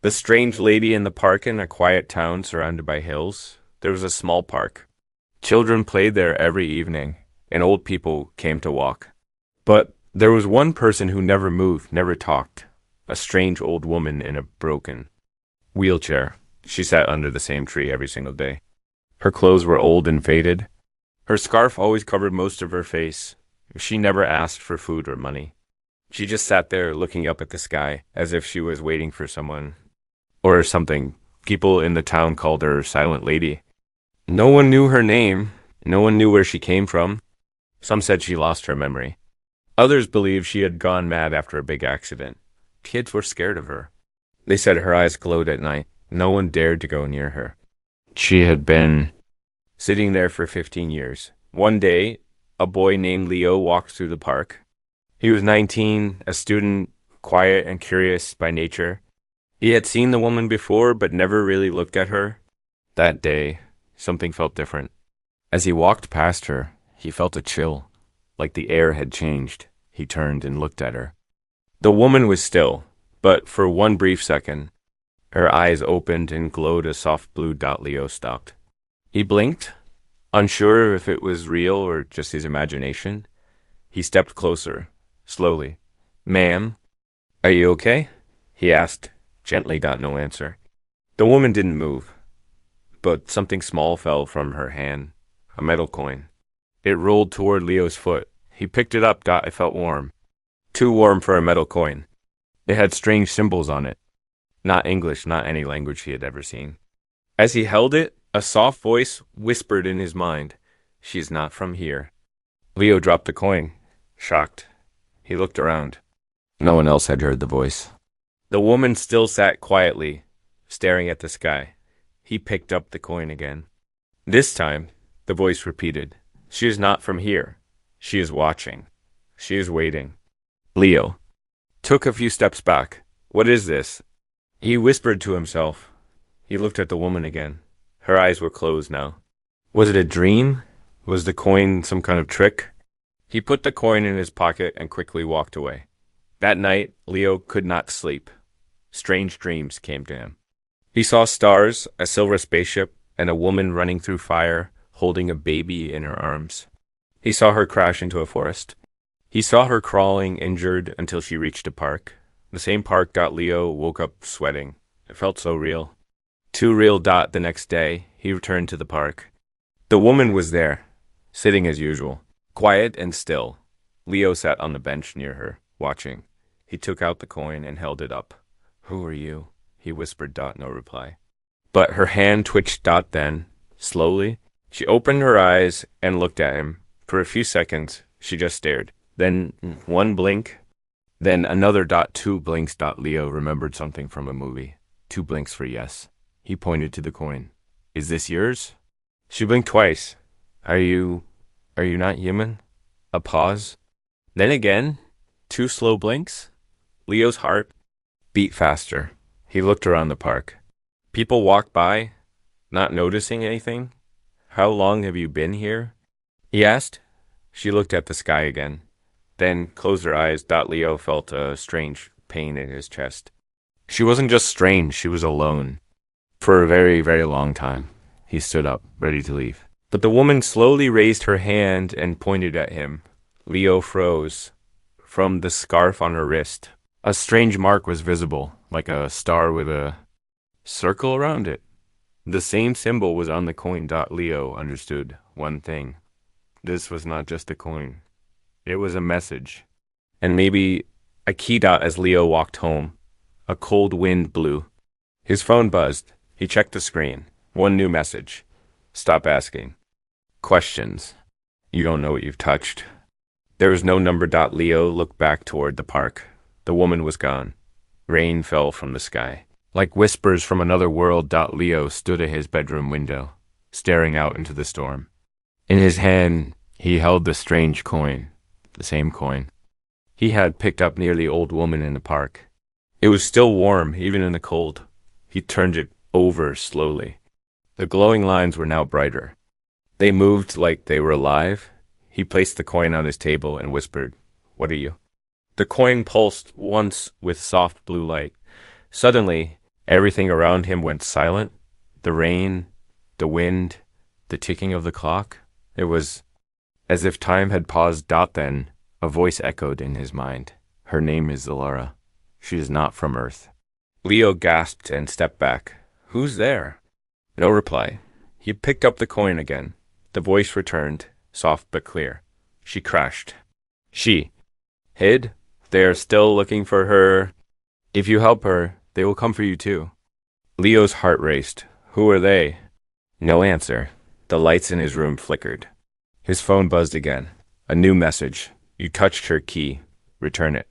The strange lady in the park in a quiet town surrounded by hills. There was a small park. Children played there every evening, and old people came to walk. But there was one person who never moved, never talked. A strange old woman in a broken wheelchair. She sat under the same tree every single day. Her clothes were old and faded. Her scarf always covered most of her face. She never asked for food or money. She just sat there looking up at the sky as if she was waiting for someone or something. People in the town called her Silent Lady. No one knew her name. No one knew where she came from. Some said she lost her memory. Others believed she had gone mad after a big accident. Kids were scared of her. They said her eyes glowed at night. No one dared to go near her. She had been sitting there for 15 years. One day, a boy named Leo walked through the park. He was 19, a student, quiet and curious by nature. He had seen the woman before, but never really looked at her. That day, something felt different. As he walked past her, he felt a chill, like the air had changed. He turned and looked at her. The woman was still, but for one brief second, her eyes opened and glowed a soft blue dot. Leo stopped. He blinked, unsure if it was real or just his imagination. He stepped closer, slowly. "Ma'am, are you okay?" he asked, gently. Got no answer. The woman didn't move, but something small fell from her hand, a metal coin. It rolled toward Leo's foot. He picked it up. It felt warm. Too warm for a metal coin. It had strange symbols on it. Not English, not any language he had ever seen. As he held it, a soft voice whispered in his mind, "She's not from here." Leo dropped the coin, shocked. He looked around. No one else had heard the voice. The woman still sat quietly, staring at the sky. He picked up the coin again. This time, the voice repeated, "She is not from here. She is watching. She is waiting." Leo took a few steps back. "What is this?" He whispered to himself. He looked at the woman again. Her eyes were closed now. Was it a dream? Was the coin some kind of trick? He put the coin in his pocket and quickly walked away. That night, Leo could not sleep. Strange dreams came to him. He saw stars, a silver spaceship, and a woman running through fire, holding a baby in her arms. He saw her crash into a forest. He saw her crawling, injured, until she reached a park. The same park. Leo woke up sweating. It felt so real. Too real. The next day, he returned to the park. The woman was there, sitting as usual, quiet and still. Leo sat on the bench near her, watching. He took out the coin and held it up. "Who are you?" he whispered. No reply. But her hand twitched. Then, slowly, she opened her eyes and looked at him. For a few seconds, she just stared. Then one blink. Then another. Two blinks. Leo remembered something from a movie. 2 blinks for yes. He pointed to the coin. "Is this yours?" She blinked twice. Are you not human?" A pause. Then again, 2 slow blinks. Leo's heart beat faster. He looked around the park. People walked by, not noticing anything. "How long have you been here?" he asked. She looked at the sky again, then closed her eyes. Leo felt a strange pain in his chest. She wasn't just strange, she was alone. For a very, very long time. He stood up, ready to leave. But the woman slowly raised her hand and pointed at him. Leo froze. From the scarf on her wrist, a strange mark was visible, like a star with a circle around it. The same symbol was on the coin. Leo understood one thing. This was not just a coin. It was a message. And maybe a key. As Leo walked home, a cold wind blew. His phone buzzed. He checked the screen. One new message. "Stop asking questions. You don't know what you've touched." There was no number. Leo looked back toward the park. The woman was gone. Rain fell from the sky. Like whispers from another world. Leo stood at his bedroom window, staring out into the storm. In his hand, he held the strange coin. The same coin he had picked up near the old woman in the park. It was still warm, even in the cold. He turned it over slowly. The glowing lines were now brighter. They moved like they were alive. He placed the coin on his table and whispered, "What are you?" The coin pulsed once with soft blue light. Suddenly, Everything around him went silent. The rain, the wind, the ticking of the clock. It was as if time had paused. Then a voice echoed in his mind. Her name is Zalara. She is not from Earth. Leo gasped and stepped back. Who's there? No reply. He picked up the coin again. The voice returned, soft but clear. She crashed. She hid. They are still looking for her. If you help her, they will come for you too. Leo's heart raced. Who are they? No answer. The lights in his room flickered. His phone buzzed again. A new message. You touched her key. Return it.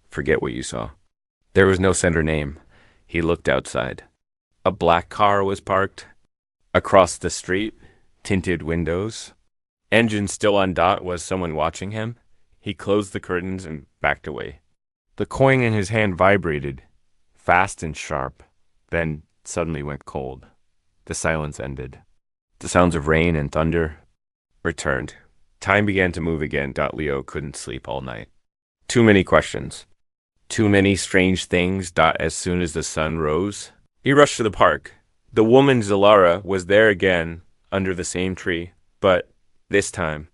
Forget what you saw. There was no sender name. He looked outside. A black car was parked. Across the street, tinted windows. Engine still on. Was someone watching him? He closed the curtains and backed away. The coin in his hand vibrated, fast and sharp, then suddenly went cold. The silence ended. The sounds of rain and thunder returned. Time began to move again. Leo couldn't sleep all night. Too many questions. Too many strange things. As soon as the sun rose, he rushed to the park. The woman Zalara was there again, under the same tree, but this time,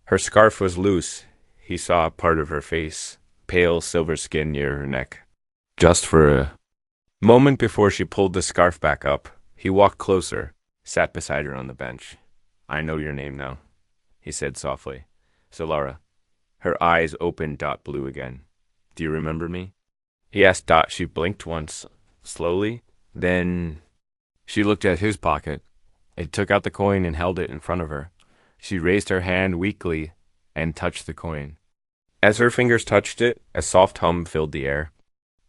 her scarf was loose. He saw part of her face, pale silver skin near her neck. Just for a moment before she pulled the scarf back up, he walked closer, sat beside her on the bench. I know your name now, he said softly. Zalara. Her eyes opened. Blue again. Do you remember me? He asked. She blinked once, slowly. Then she looked at his pocket. It took out the coin and held it in front of her. She raised her hand weakly and touched the coin. As her fingers touched it, a soft hum filled the air.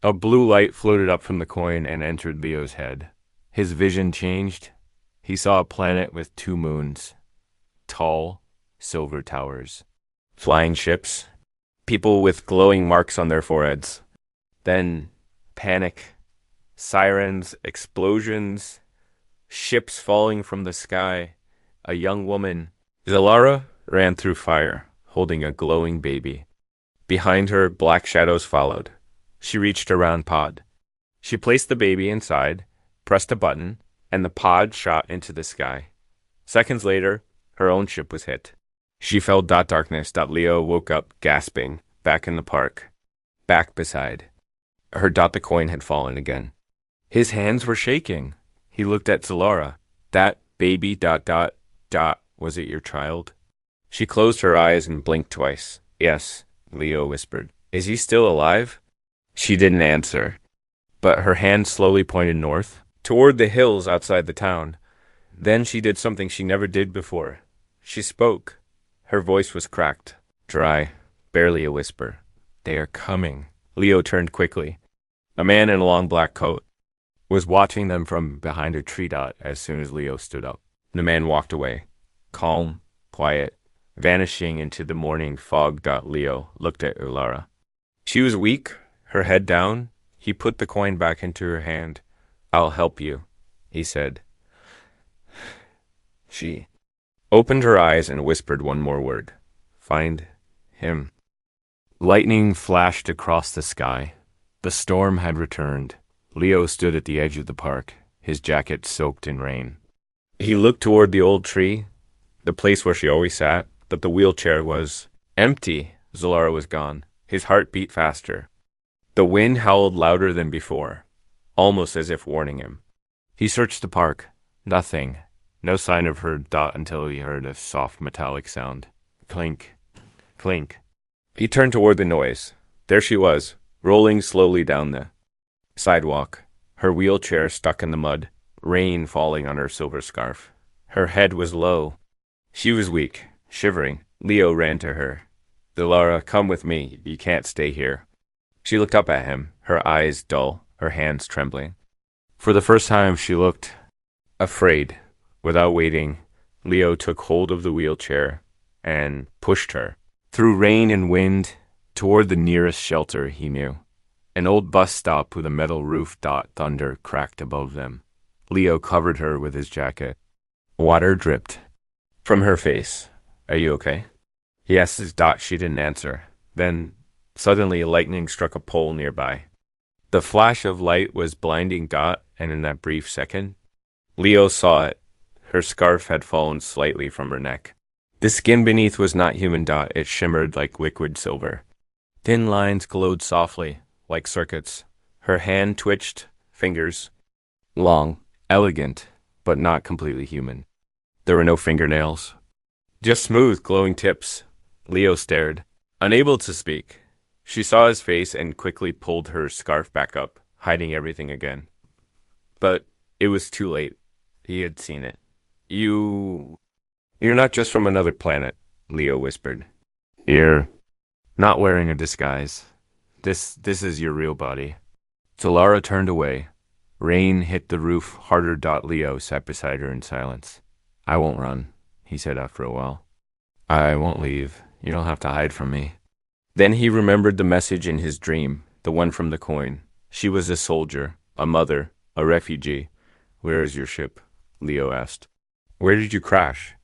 A blue light floated up from the coin and entered Leo's head. His vision changed. He saw a planet with 2 moons. Tall, silver towers. Flying ships. People with glowing marks on their foreheads. Then, panic. Sirens, explosions. Ships falling from the sky. A young woman. Zalara ran through fire, holding a glowing baby. Behind her, black shadows followed. She reached around pod. She placed the baby inside, pressed a button, and the pod shot into the sky. Seconds later, her own ship was hit. She felt. Darkness. Leo woke up, gasping, back in the park. Back beside her. The coin had fallen again. His hands were shaking. He looked at Zalara. That baby. Was it your child? She closed her eyes and blinked twice. Yes, Leo whispered. Is he still alive? She didn't answer, but her hand slowly pointed north, toward the hills outside the town. Then she did something she never did before. She spoke. Her voice was cracked, dry, barely a whisper. They are coming. Leo turned quickly. A man in a long black coat was watching them from behind a tree. As soon as Leo stood up, the man walked away, calm, quiet, vanishing into the morning fog. Leo looked at Zalara. She was weak, her head down. He put the coin back into her hand. I'll help you, he said. She opened her eyes and whispered one more word. Find him. Lightning flashed across the sky. The storm had returned. Leo stood at the edge of the park, his jacket soaked in rain. He looked toward the old tree, the place where she always sat, but the wheelchair was empty. Zalara was gone. His heart beat faster. The wind howled louder than before, almost as if warning him. He searched the park. Nothing. No sign of her. Until he heard a soft metallic sound. Clink. Clink. He turned toward the noise. There she was, rolling slowly down the sidewalk, her wheelchair stuck in the mud, rain falling on her silver scarf. Her head was low. She was weak, shivering. Leo ran to her. Zalara, come with me. You can't stay here. She looked up at him, her eyes dull, her hands trembling. For the first time, she looked afraid. Without waiting, Leo took hold of the wheelchair and pushed her through rain and wind toward the nearest shelter he knew. An old bus stop with a metal roof. Thunder cracked above them. Leo covered her with his jacket. Water dripped from her face. Are you okay? Yes. She didn't answer. Then, suddenly, lightning struck a pole nearby. The flash of light was blinding. and in that brief second, Leo saw it. Her scarf had fallen slightly from her neck. The skin beneath was not human. It shimmered like liquid silver. Thin lines glowed softly, like circuits. Her hand twitched, fingers. Long, elegant, but not completely human. There were no fingernails. Just smooth, glowing tips. Leo stared, unable to speak. She saw his face and quickly pulled her scarf back up, hiding everything again. But it was too late. He had seen it. You're not just from another planet, Leo whispered. You're not wearing a disguise. This is your real body. Solara turned away. Rain hit the roof harder. Leo sat beside her in silence. I won't run, he said after a while. I won't leave. You don't have to hide from me. Then he remembered the message in his dream, the one from the coin. She was a soldier, a mother, a refugee. Where is your ship? Leo asked. Where did you crash?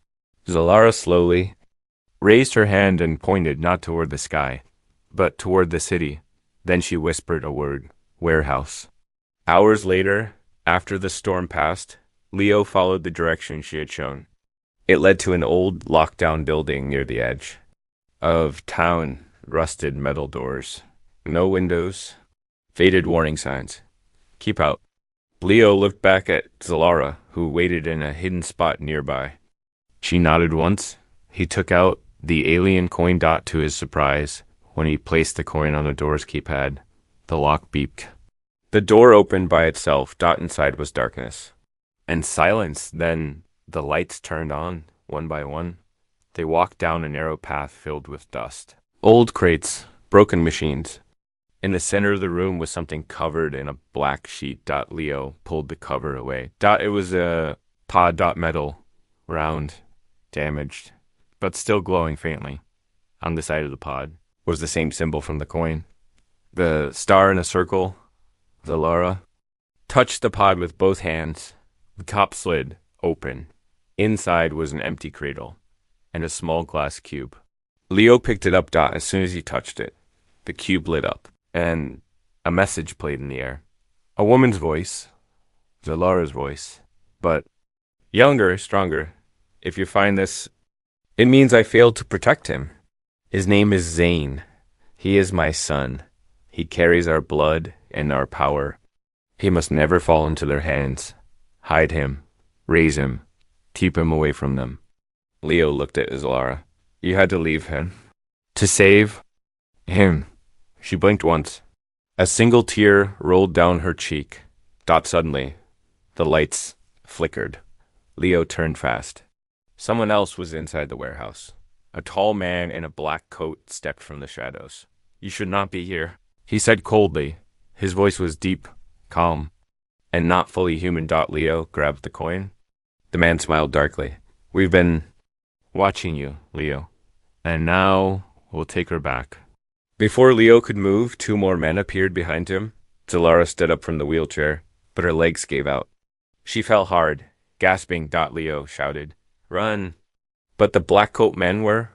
Solara slowly raised her hand and pointed not toward the sky, but toward the city. Then she whispered a word, warehouse. Hours later, after the storm passed, Leo followed the direction she had shown. It led to an old locked-down building near the edge of town, rusted metal doors, no windows, faded warning signs. Keep out. Leo looked back at Solara, who waited in a hidden spot nearby. She nodded once. He took out the alien coin. To his surprise, when he placed the coin on the door's keypad, the lock beeped. The door opened by itself. Inside was darkness and silence. Then the lights turned on, one by one. They walked down a narrow path filled with dust. Old crates, broken machines. In the center of the room was something covered in a black sheet. Leo pulled the cover away. It was a pod. Metal, round, damaged, but still glowing faintly. On the side of the pod was the same symbol from the coin. The star in a circle. Solara touched the pod with both hands. The top slid open. Inside was an empty cradle and a small glass cube. Leo picked it up. As soon as he touched it, the cube lit up, and a message played in the air. A woman's voice, Solara's voice, but younger, stronger. If you find this, it means I failed to protect him. His name is Zane. He is my son. He carries our blood and our power. He must never fall into their hands. Hide him. Raise him. Keep him away from them. Leo looked at Solara. You had to leave him. To save him. She blinked once. A single tear rolled down her cheek. Suddenly, the lights flickered. Leo turned fast. Someone else was inside the warehouse. A tall man in a black coat stepped from the shadows. You should not be here, he said coldly. His voice was deep, calm, and not fully human. Leo grabbed the coin. The man smiled darkly. We've been watching you, Leo, and now we'll take her back. Before Leo could move, two more men appeared behind him. Solara stood up from the wheelchair, but her legs gave out. She fell hard, gasping. Leo shouted, Run! But the black coat men were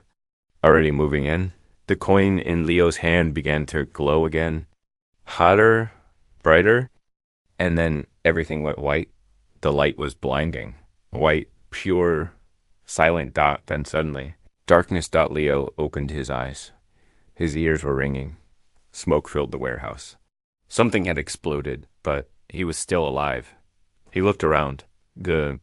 already moving in. The coin in Leo's hand began to glow again. Hotter, brighter, and then everything went white. The light was blinding. White, pure, silent. Then suddenly, darkness. Leo opened his eyes. His ears were ringing. Smoke filled the warehouse. Something had exploded, but he was still alive. He looked around. The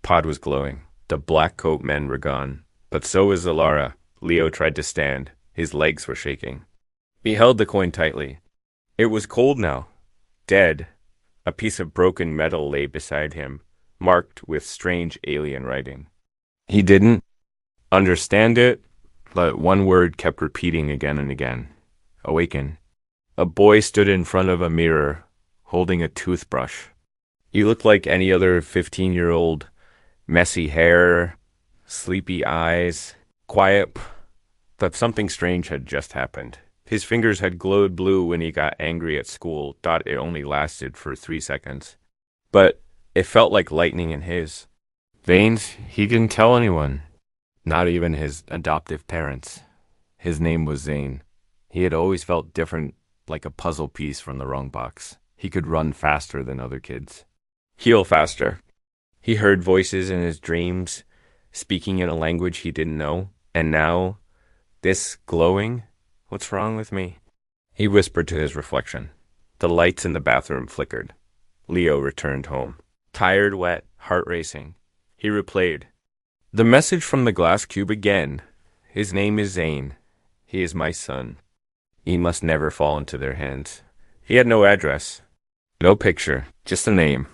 pod was glowing. The black coat men were gone, but so was Solara. Leo tried to stand. His legs were shaking. He held the coin tightly. It was cold now. Dead. A piece of broken metal lay beside him, marked with strange alien writing. He didn't understand it, but one word kept repeating again and again. Awaken. A boy stood in front of a mirror, holding a toothbrush. He looked like any other 15-year-old. Messy hair, sleepy eyes, quiet, but something strange had just happened. His fingers had glowed blue when he got angry at school. It only lasted for 3 seconds, but it felt like lightning in his veins. He didn't tell anyone, not even his adoptive parents. His name was Zane. He had always felt different, like a puzzle piece from the wrong box. He could run faster than other kids. Heal faster. He heard voices in his dreams, speaking in a language he didn't know. And now, this glowing, what's wrong with me? He whispered to his reflection. The lights in the bathroom flickered. Leo returned home. Tired, wet, heart racing. He replayed. The message from the glass cube again. His name is Zane. He is my son. He must never fall into their hands. He had no address. No picture. Just a name.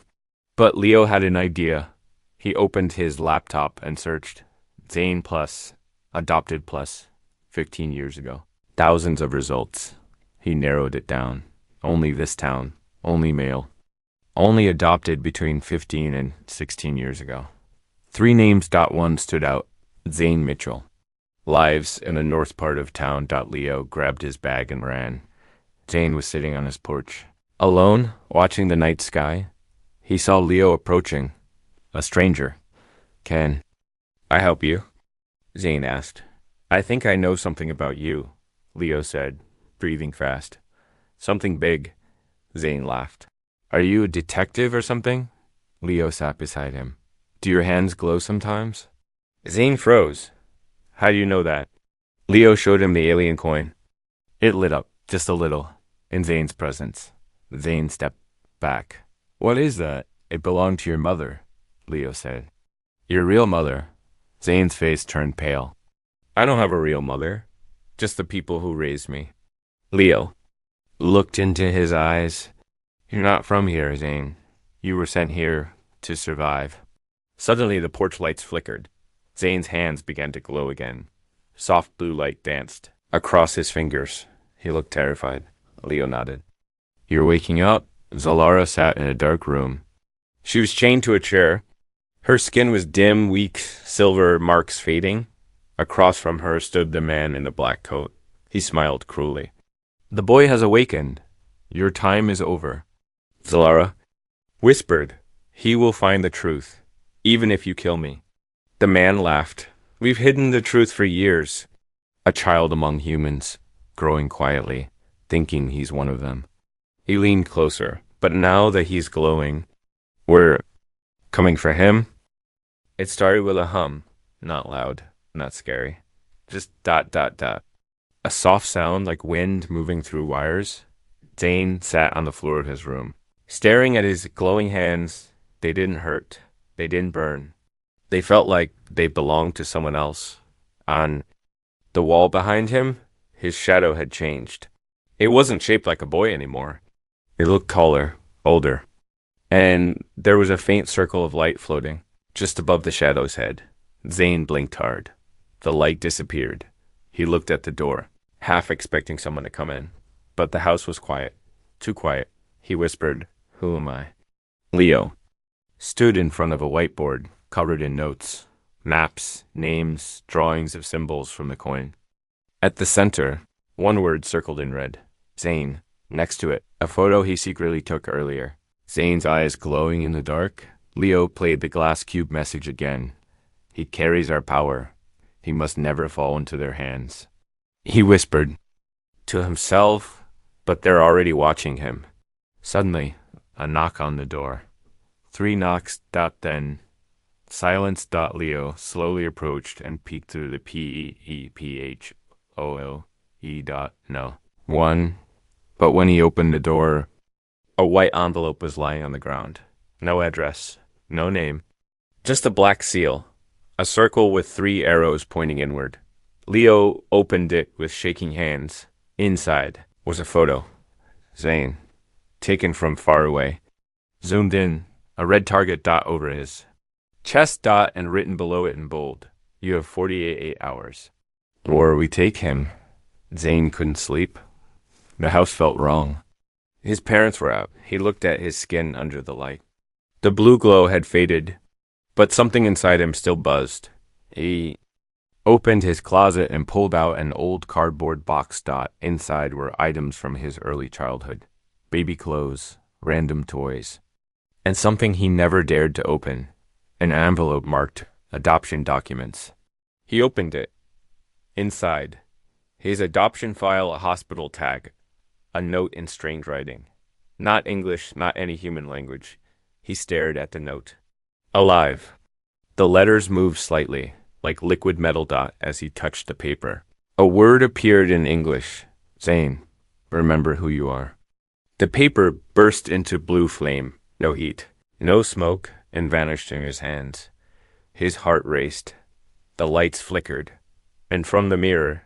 But Leo had an idea. He opened his laptop and searched. Zane plus. Adopted plus. 15 years ago. Thousands of results. He narrowed it down. Only this town. Only male. Only adopted between 15 and 16 years ago. 3 names. One stood out. Zane Mitchell. Lives in the north part of town. Leo grabbed his bag and ran. Zane was sitting on his porch. Alone, watching the night sky. He saw Leo approaching. A stranger. Can I help you? Zane asked. I think I know something about you, Leo said, breathing fast. Something big. Zane laughed. Are you a detective or something? Leo sat beside him. Do your hands glow sometimes? Zane froze. How do you know that? Leo showed him the alien coin. It lit up, just a little, in Zane's presence. Zane stepped back. What is that? It belonged to your mother, Leo said. Your real mother? Zane's face turned pale. I don't have a real mother, just the people who raised me. Leo looked into his eyes. You're not from here, Zane. You were sent here to survive. Suddenly the porch lights flickered. Zane's hands began to glow again. Soft blue light danced across his fingers. He looked terrified. Leo nodded. You're waking up? Zalara sat in a dark room. She was chained to a chair. Her skin was dim, weak, silver marks fading. Across from her stood the man in the black coat. He smiled cruelly. The boy has awakened. Your time is over. Zalara whispered, He will find the truth, even if you kill me. The man laughed. We've hidden the truth for years. A child among humans, growing quietly, thinking he's one of them. He leaned closer, but now that he's glowing, we're coming for him. It started with a hum, not loud, not scary. Just ... A soft sound like wind moving through wires. Zane sat on the floor of his room, staring at his glowing hands. They didn't hurt. They didn't burn. They felt like they belonged to someone else. On the wall behind him, his shadow had changed. It wasn't shaped like a boy anymore. It looked taller, older. And there was a faint circle of light floating, just above the shadow's head. Zane blinked hard. The light disappeared. He looked at the door, half expecting someone to come in. But the house was quiet. Too quiet. He whispered, Who am I? Leo stood in front of a whiteboard covered in notes, maps, names, drawings of symbols from the coin. At the center, one word circled in red. Zane. Next to it, a photo he secretly took earlier. Zane's eyes glowing in the dark. Leo played the glass cube message again. He carries our power. He must never fall into their hands. He whispered to himself, but they're already watching him. Suddenly, a knock on the door. 3 knocks. Then silence. Leo slowly approached and peeked through the PEPHOOE. No. 1. But when he opened the door, a white envelope was lying on the ground. No address, no name, just a black seal, a circle with 3 arrows pointing inward. Leo opened it with shaking hands. Inside was a photo. Zane, taken from far away. Zoomed in, a red target over his chest and written below it in bold. You have 48 hours. Or we take him. Zane couldn't sleep. The house felt wrong. His parents were out. He looked at his skin under the light. The blue glow had faded, but something inside him still buzzed. He opened his closet and pulled out an old cardboard box. Inside were items from his early childhood. Baby clothes, random toys, and something he never dared to open. An envelope marked adoption documents. He opened it. Inside, his adoption file, a hospital tag, a note in strange writing. Not English, not any human language. He stared at the note. Alive. The letters moved slightly, like liquid metal dot as he touched the paper. A word appeared in English. Zane, remember who you are. The paper burst into blue flame. No heat, no smoke, and vanished in his hands. His heart raced. The lights flickered. And from the mirror,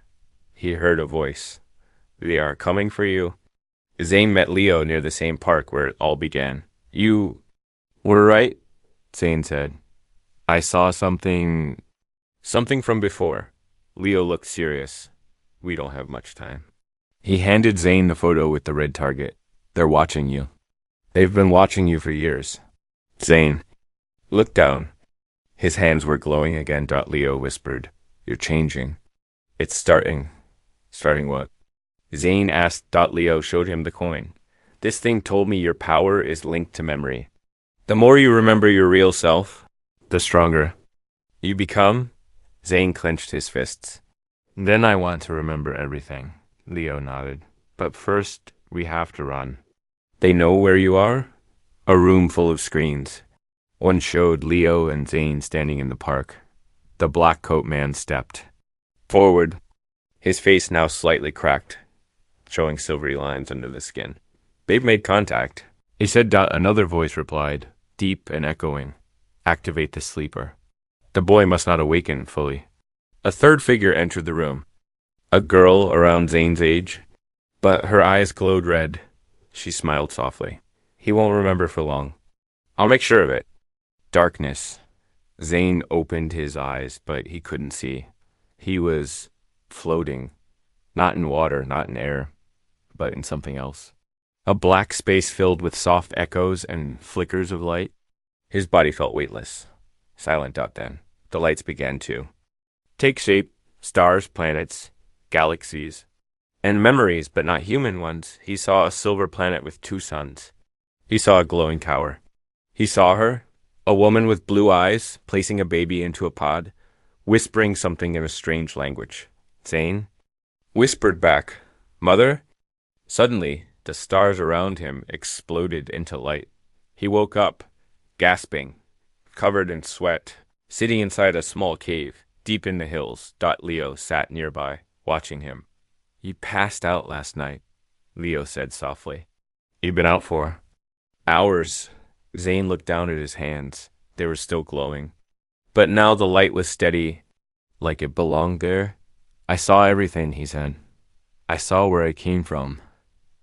he heard a voice. They are coming for you. Zane met Leo near the same park where it all began. You were right, Zane said. I saw something from before. Leo looked serious. We don't have much time. He handed Zane the photo with the red target. They're watching you. They've been watching you for years. Zane, look down. His hands were glowing again. Leo whispered. You're changing. It's starting. Starting what? Zane asked. Leo showed him the coin. This thing told me your power is linked to memory. The more you remember your real self, the stronger you become. Zane clenched his fists. Then I want to remember everything. Leo nodded. But first, we have to run. They know where you are? A room full of screens. One showed Leo and Zane standing in the park. The black coat man stepped forward, his face now slightly cracked, showing silvery lines under the skin. They've made contact. He said. Another voice replied, deep and echoing. Activate the sleeper. The boy must not awaken fully. A third figure entered the room. A girl around Zane's age, but her eyes glowed red. She smiled softly. He won't remember for long. I'll make sure of it. Darkness. Zane opened his eyes, but he couldn't see. He was floating. Not in water, not in air, but in something else. A black space filled with soft echoes and flickers of light. His body felt weightless. Silent out then. The lights began to take shape. Stars, planets, galaxies, and memories, but not human ones. He saw a silver planet with 2 suns. He saw a glowing tower. He saw her, a woman with blue eyes, placing a baby into a pod, whispering something in a strange language. Zane whispered back, Mother? Suddenly, the stars around him exploded into light. He woke up, gasping, covered in sweat, sitting inside a small cave, deep in the hills. Leo sat nearby, watching him. You passed out last night, Leo said softly. You've been out for hours. Zane looked down at his hands. They were still glowing. But now the light was steady, like it belonged there. I saw everything, he said. I saw where I came from.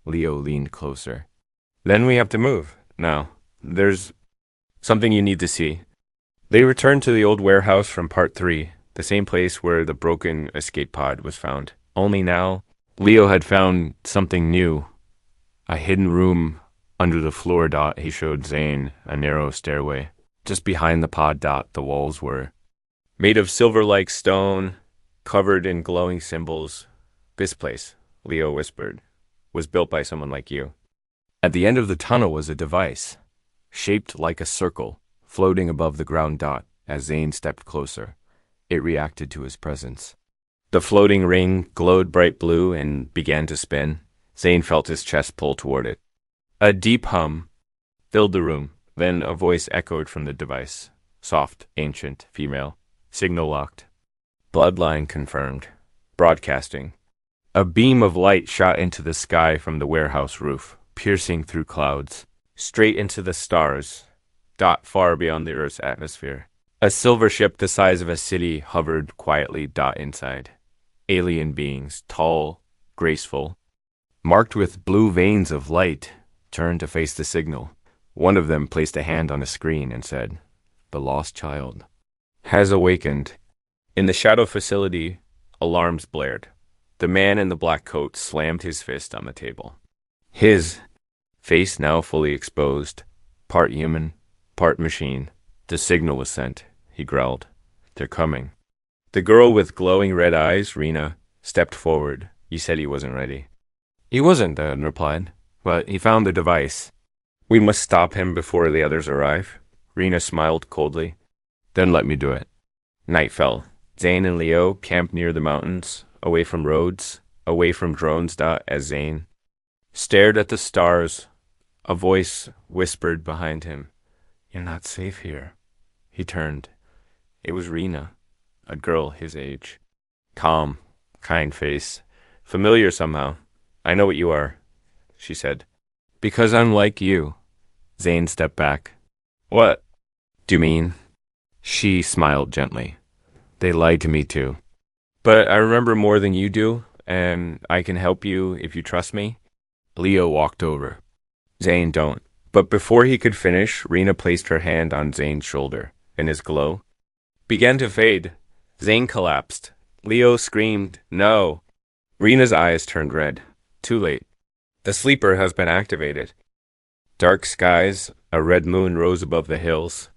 Leo leaned closer. Then we have to move. Now, there's something you need to see. They returned to the old warehouse from part 3, the same place where the broken escape pod was found. Only now, Leo had found something new. A hidden room under the floor. He showed Zane a narrow stairway. Just behind the pod. The walls were made of silver-like stone, covered in glowing symbols. This place, Leo whispered, was built by someone like you. At the end of the tunnel was a device, shaped like a circle, floating above the ground. As Zane stepped closer, it reacted to his presence. The floating ring glowed bright blue and began to spin. Zane felt his chest pull toward it. A deep hum filled the room. Then a voice echoed from the device. Soft, ancient, female. Signal locked. Bloodline confirmed. Broadcasting. A beam of light shot into the sky from the warehouse roof, piercing through clouds, straight into the stars. Far beyond the Earth's atmosphere. A silver ship the size of a city hovered quietly. Inside. Alien beings, tall, graceful, marked with blue veins of light, turned to face the signal. One of them placed a hand on a screen and said, The lost child has awakened. In the shadow facility, alarms blared. The man in the black coat slammed his fist on the table. His face now fully exposed, part human, part machine. The signal was sent, he growled. They're coming. The girl with glowing red eyes, Rena, stepped forward. You said he wasn't ready. He wasn't, Dad replied, but he found the device. We must stop him before the others arrive. Rena smiled coldly. Then let me do it. Night fell. Zane and Leo camped near the mountains, away from roads, away from drones. As Zane stared at the stars A voice whispered behind him, "You're not safe here." He turned. It was Rena, a girl his age. Calm, kind face. Familiar somehow. "I know what you are," she said. "Because unlike you." Zane stepped back. "What do you mean?" She smiled gently. "They lied to me too. But I remember more than you do, and I can help you if you trust me." Leo walked over. "Zane, don't." But before he could finish, Rena placed her hand on Zane's shoulder, and his glow began to fade. Zane collapsed. Leo screamed, "No!" Rena's eyes turned red. Too late. The sleeper has been activated. Dark skies, a red moon rose above the hills.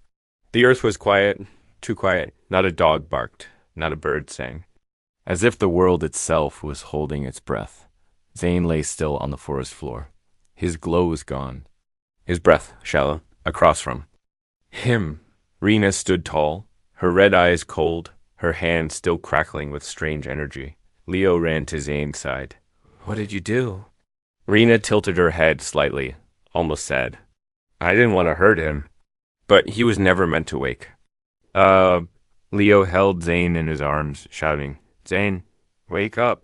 The earth was quiet, too quiet. Not a dog barked, not a bird sang. As if the world itself was holding its breath. Zane lay still on the forest floor. His glow was gone. His breath shallow, across from him. Rena stood tall, her red eyes cold, her hands still crackling with strange energy. Leo ran to Zane's side. "What did you do?" Rena tilted her head slightly, almost sad. "I didn't want to hurt him, but he was never meant to wake." Leo held Zane in his arms, shouting, "Zane, wake up."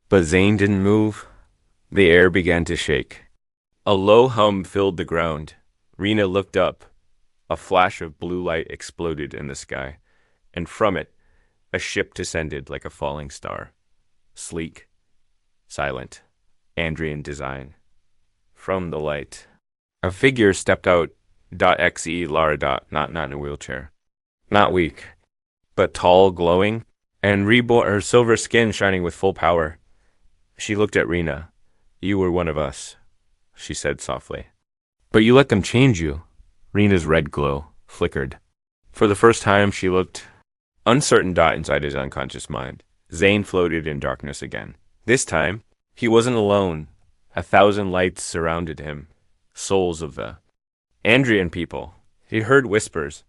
But Zane didn't move. The air began to shake. A low hum filled the ground. Rena looked up. A flash of blue light exploded in the sky, and from it, a ship descended like a falling star. Sleek, silent, Andrian design. From the light, a figure stepped out. .xe Lara. Not in a wheelchair. Not weak, but tall, glowing, and reborn, her silver skin shining with full power. She looked at Rena. "You were one of us," she said softly. "But you let them change you." Rena's red glow flickered. For the first time, she looked uncertain. Inside his unconscious mind, Zane floated in darkness again. This time, he wasn't alone. 1,000 lights surrounded him. Souls of the Andrian people. He heard whispers,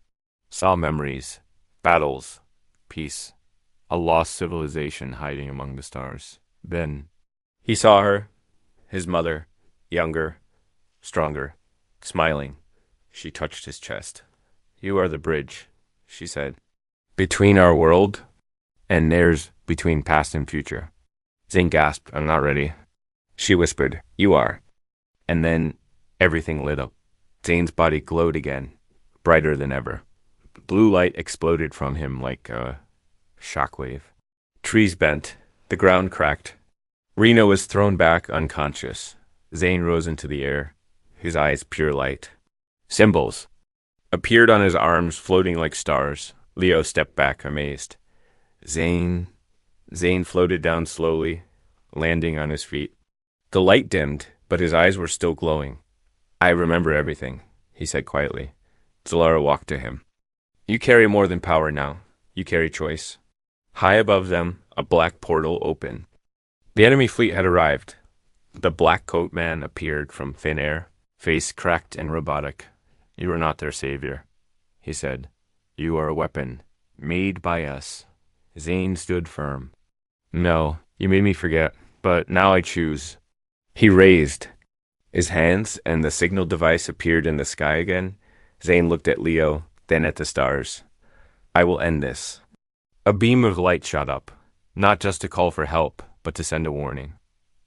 saw memories, battles, peace, a lost civilization hiding among the stars. Then he saw her, his mother, younger, stronger, smiling. She touched his chest. "You are the bridge," she said, "between our world and theirs, between past and future." Zane gasped. "I'm not ready." She whispered, "You are." And then everything lit up. Zane's body glowed again, brighter than ever. Blue light exploded from him like a shockwave. Trees bent. The ground cracked. Rena was thrown back unconscious. Zane rose into the air, his eyes pure light. Symbols appeared on his arms, floating like stars. Leo stepped back, amazed. Zane floated down slowly, landing on his feet. The light dimmed, but his eyes were still glowing. "I remember everything," he said quietly. Zalara walked to him. "You carry more than power now. You carry choice." High above them, a black portal opened. The enemy fleet had arrived. The black coat man appeared from thin air, face cracked and robotic. "You are not their savior," he said. "You are a weapon, made by us." Zane stood firm. "No, you made me forget, but now I choose." He raised his hands, and the signal device appeared in the sky again. Zane looked at Leo, then at the stars. "I will end this." A beam of light shot up, not just to call for help, but to send a warning.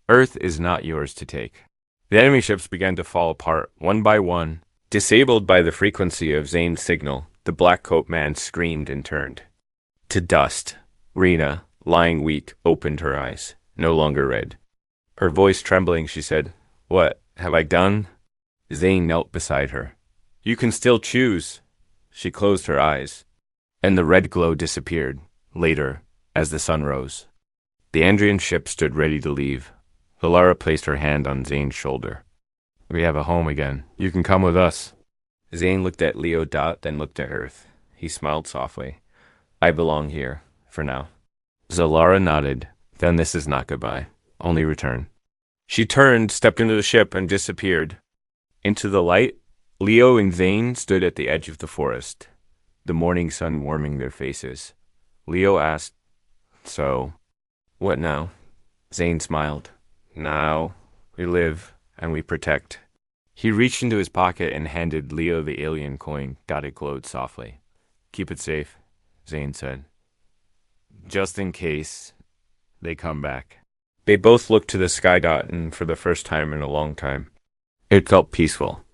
Earth is not yours to take. The enemy ships began to fall apart, one by one. Disabled by the frequency of Zane's signal, the black coat man screamed and turned to dust. Rena, lying weak, opened her eyes, no longer red. Her voice trembling, she said, "What have I done?" Zane knelt beside her. "You can still choose." She closed her eyes, and the red glow disappeared, later, as the sun rose. The Andrian ship stood ready to leave. Zalara placed her hand on Zane's shoulder. "We have a home again. You can come with us." Zane looked at Leo. Then looked at Earth. He smiled softly. "I belong here, for now." Zalara nodded. "Then this is not goodbye. Only return." She turned, stepped into the ship, and disappeared. Into the light, Leo and Zane stood at the edge of the forest, the morning sun warming their faces. Leo asked, "So, what now?" Zane smiled. "Now, we live and we protect." He reached into his pocket and handed Leo the alien coin. It glowed softly. Keep it safe, Zane said. Just in case they come back. They both looked to the sky. And for the first time in a long time, it felt peaceful.